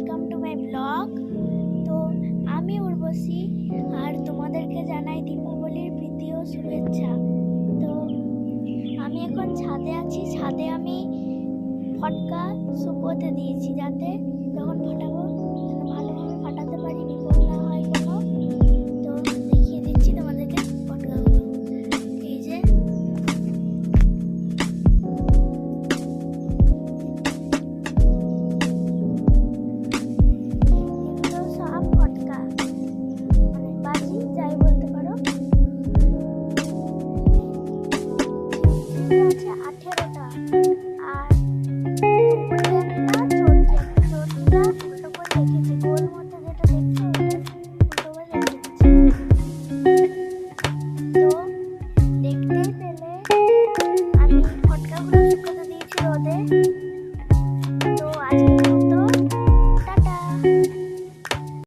Welcome to my blog. তো আমি উর্বশী, আর তোমাদেরকে জানাই দীপাবলির প্রীতি ও শুভেচ্ছা। তো আমি এখন ছাদে আছি। ছাদে আমি ফটকা শুকোতে দিয়েছি, যাতে যখন ফাটাবো যেন ভালোভাবে ফাটাতে পারি, বিপদ না হয় কোনো। তো দেখিয়ে দিচ্ছি তোমাদেরকে ফটকাগুলো। এই যে আছে 18টা। আর উপরে একটা চড়কি, চড়কিটা উল্টো করে রেখেছি, গোল মতো যেটা দেখছো ওটা উল্টো করে রেখেছি। তো দেখতেই পেলে আমি ফটকাগুলো শুকাতে দিয়েছি রোদে।